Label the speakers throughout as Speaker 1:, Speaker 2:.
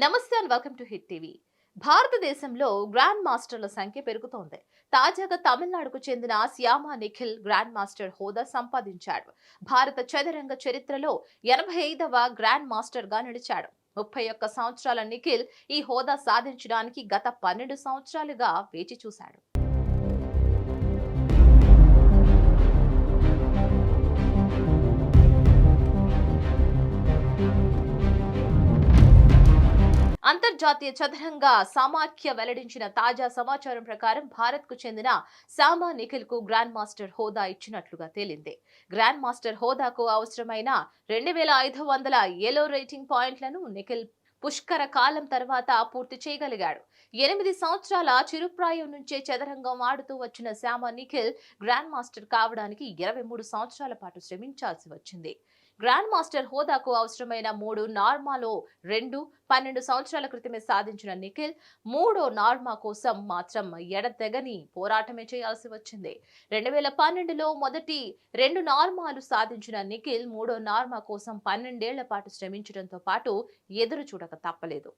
Speaker 1: నమస్తే and welcome to hit TV. భారతదేశంలో grand మాస్టర్ల సంఖ్య పెరుగుతోంది. తాజాగా తమిళనాడుకు చెందిన శ్యామ నిఖిల్ గ్రాండ్ మాస్టర్ హోదా సంపాదించాడు. భారత చదరంగ చరిత్రలో 85వ గ్రాండ్ మాస్టర్ గా నిలిచాడు. 31 సంవత్సరాల నిఖిల్ ఈ హోదా సాధించడానికి గత 12 సంవత్సరాలుగా వేచి చూశాడు. అంతర్జాతీయ చదరంగ సమాఖ్య వెల్లడించిన తాజా సమాచారం ప్రకారం భారత్ కు చెందిన శ్యామ నిఖిల్ కు గ్రాండ్ మాస్టర్ హోదా ఇచ్చినట్లుగా తేలింది. గ్రాండ్ మాస్టర్ హోదాకు అవసరమైన 2500 ఎలో రేటింగ్ పాయింట్లను నిఖిల్ పుష్కర కాలం తర్వాత పూర్తి చేయగలిగాడు. 8 సంవత్సరాల చిరుప్రాయం నుంచే చదరంగం ఆడుతూ వచ్చిన శ్యామ నిఖిల్ గ్రాండ్ మాస్టర్ కావడానికి 23 సంవత్సరాల పాటు శ్రమించాల్సి వచ్చింది. గ్రాండ్ మాస్టర్ హోదాకు అవసరమైన 3 నార్మాలో 12 సంవత్సరాల క్రితమే సాధించిన నిఖిల్ మూడో నార్మా కోసం మాత్రం ఎడతెగని పోరాటమే చేయాల్సి వచ్చింది. 2012లో మొదటి 2 నార్మాలు సాధించిన నిఖిల్ మూడో నార్మా కోసం 12 ఏళ్ల పాటు శ్రమించడంతో పాటు ఎదురు చూడక తప్పలేదు.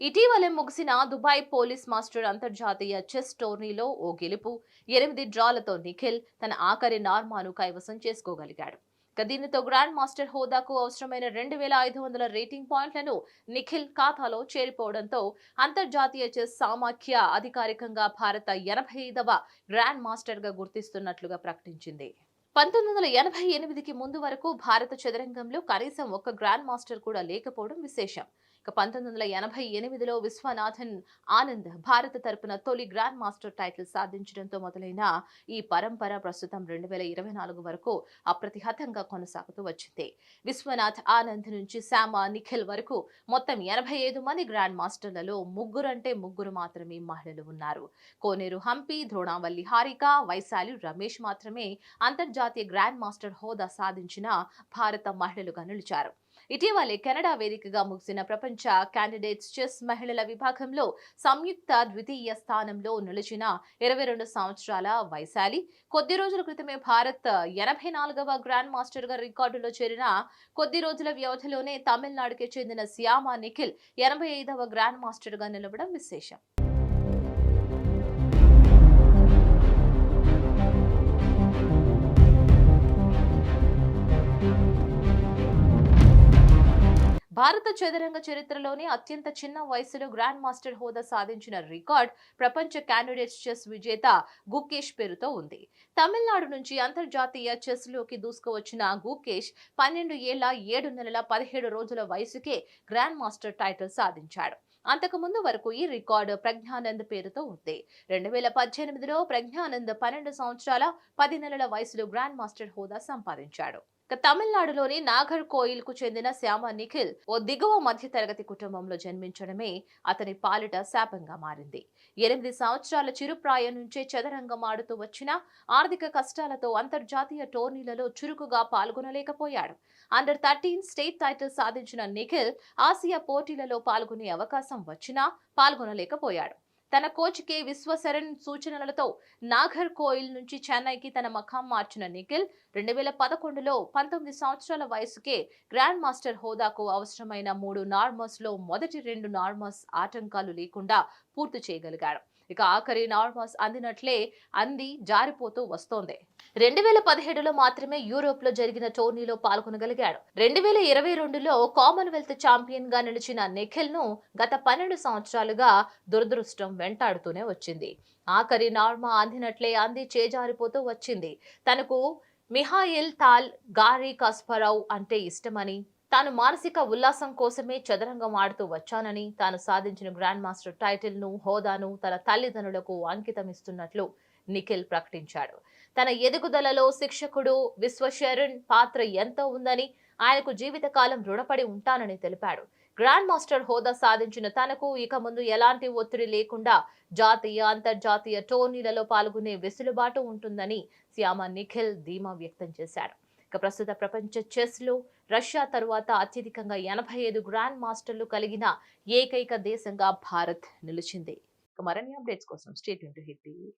Speaker 1: ఇటీవలే ముగిసిన దుబాయ్ పోలీస్ మాస్టర్ అంతర్జాతీయ చెస్ టోర్నీలో ఓ గెలుపు, 8 డ్రాలతో నిఖిల్ తన ఆఖరి నార్మాను కైవసం చేసుకోగలిగాడు. దీనితో గ్రాండ్ మాస్టర్ హోదాకు అవసరమైన 2500 రేటింగ్ పాయింట్లను నిఖిల్ ఖాతాలో చేరిపోవడంతో అంతర్జాతీయ చెస్ సమాఖ్య అధికారికంగా భారత 85వ గ్రాండ్ మాస్టర్ గా గుర్తిస్తున్నట్లుగా ప్రకటించింది. 1988కి ముందు వరకు భారత చదరంగంలో కనీసం ఒక్క గ్రాండ్ మాస్టర్ కూడా లేకపోవడం విశేషం. 1988లో విశ్వనాథన్ ఆనంద్ భారత తరపున తొలి గ్రాండ్ మాస్టర్ టైటిల్ సాధించడంతో మొదలైన ఈ పరంపర ప్రస్తుతం 2024 వరకు అప్రతిహతంగా కొనసాగుతూ వచ్చింది. విశ్వనాథ్ ఆనంద్ నుంచి శ్యామ నిఖిల్ వరకు మొత్తం 85 మంది గ్రాండ్ మాస్టర్లలో ముగ్గురు మాత్రమే మహిళలు ఉన్నారు. కోనేరు హంపి, ద్రోణావల్లి హారిక, వైశాలి రమేష్ మాత్రమే అంతర్జాతీయ గ్రాండ్ మాస్టర్ హోదా సాధించిన భారత మహిళలుగా నిలిచారు. ఇటీవలే కెనడా వేదికగా ముగిసిన ప్రపంచ క్యాండిడేట్స్ చెస్ మహిళల విభాగంలో సంయుక్త ద్వితీయ స్థానంలో నిలిచిన 22 సంవత్సరాల వైశాలి కొద్ది రోజుల క్రితమే భారత్ 84వ గ్రాండ్ మాస్టర్ గా రికార్డులో చేరిన కొద్ది రోజుల వ్యవధిలోనే తమిళనాడుకి చెందిన శ్యామ నిఖిల్ 85వ గ్రాండ్ మాస్టర్ గా నిలవడం విశేషం. భారత చదరంగ చరిత్రలోనే అత్యంత చిన్న వయసులో గ్రాండ్ మాస్టర్ హోదా సాధించిన రికార్డ్ ప్రపంచ క్యాండిడేట్స్ చెస్ విజేత గుకేష్ పేరుతో ఉంది. తమిళనాడు నుంచి అంతర్జాతీయ చెస్ లోకి దూసుకువచ్చిన గుకేష్ 12 ఏళ్ల 7 నెలల 17 రోజుల వయసుకే గ్రాండ్ మాస్టర్ టైటిల్ సాధించాడు. అంతకు ముందు వరకు ఈ రికార్డు ప్రజ్ఞానంద్ పేరుతో ఉంది. 2018లో ప్రజ్ఞానంద్ 12 సంవత్సరాల 10 నెలల వయసులో గ్రాండ్ మాస్టర్ హోదా సంపాదించాడు. తమిళనాడులోని నాగర్కోయిల్ కు చెందిన శ్యామ నిఖిల్ ఓ దిగువ మధ్య తరగతి కుటుంబంలో జన్మించడమే అతని పాలిట శాపంగా మారింది. 8 సంవత్సరాల చిరుప్రాయం నుంచే చదరంగం ఆడుతూ వచ్చిన ఆర్థిక కష్టాలతో అంతర్జాతీయ టోర్నీలలో చురుకుగా పాల్గొనలేకపోయాడు. అండర్ 13 స్టేట్ టైటిల్ సాధించిన నిఖిల్ ఆసియా పోటీలలో పాల్గొనే అవకాశం వచ్చినా పాల్గొనలేకపోయాడు. తన కోచ్ కె విశ్వశరణ్ సూచనలతో నాగర్కోయిల్ నుంచి చెన్నైకి తన మకాం మార్చిన నిఖిల్ 2011లో 19 సంవత్సరాల వయసుకే గ్రాండ్ మాస్టర్ హోదాకు అవసరమైన 3 నార్మస్ లో మొదటి 2 నార్మస్ ఆటంకాలు లేకుండా పూర్తి చేయగలిగాడు. ఇక ఆఖరి నార్మస్ అందినట్లే జారిపోతూ వస్తోంది. 2017లో మాత్రమే యూరోప్ లో జరిగిన టోర్నీలో పాల్గొనగలిగాడు. 2022లో కామన్వెల్త్ ఛాంపియన్ గా నిలిచిన నిఖిల్ ను గత 12 సంవత్సరాలుగా దురదృష్టం వెంటాడుతూనే వచ్చింది. ఆఖరి నార్మా అందినట్లే చేజారిపోతూ వచ్చింది. తనకు మిహాయిల్ తాల్ గారీ కస్పరవ్ అంటే ఇష్టమని, తాను మానసిక ఉల్లాసం కోసమే చదరంగం ఆడుతూ వచ్చానని, తాను సాధించిన గ్రాండ్ మాస్టర్ టైటిల్ ను హోదాను తన తల్లిదండ్రులకు అంకితమిస్తున్నట్లు నిఖిల్ ప్రకటించాడు. తన ఎదుగుదలలో శిక్షకుడు విశ్వశరణ్ పాత్ర ఎంతో ఉందని, ఆయనకు జీవితకాలం రుణపడి ఉంటానని తెలిపాడు. గ్రాండ్ మాస్టర్ హోదా సాధించిన తనకు ఇక ముందు ఎలాంటి ఒత్తిడి లేకుండా జాతీయ, అంతర్జాతీయ టోర్నీలలో పాల్గొనే వెసులుబాటు ఉంటుందని శ్యామ నిఖిల్ ధీమా వ్యక్తం చేశాడు. ప్రస్తుత ప్రపంచ చెస్ లో రష్యా తరువాత అత్యధికంగా 85 గ్రాండ్ మాస్టర్లు కలిగిన ఏకైక దేశంగా భారత్ నిలిచింది. మరిన్ని అప్డేట్స్ కోసం stay tune to hit TV.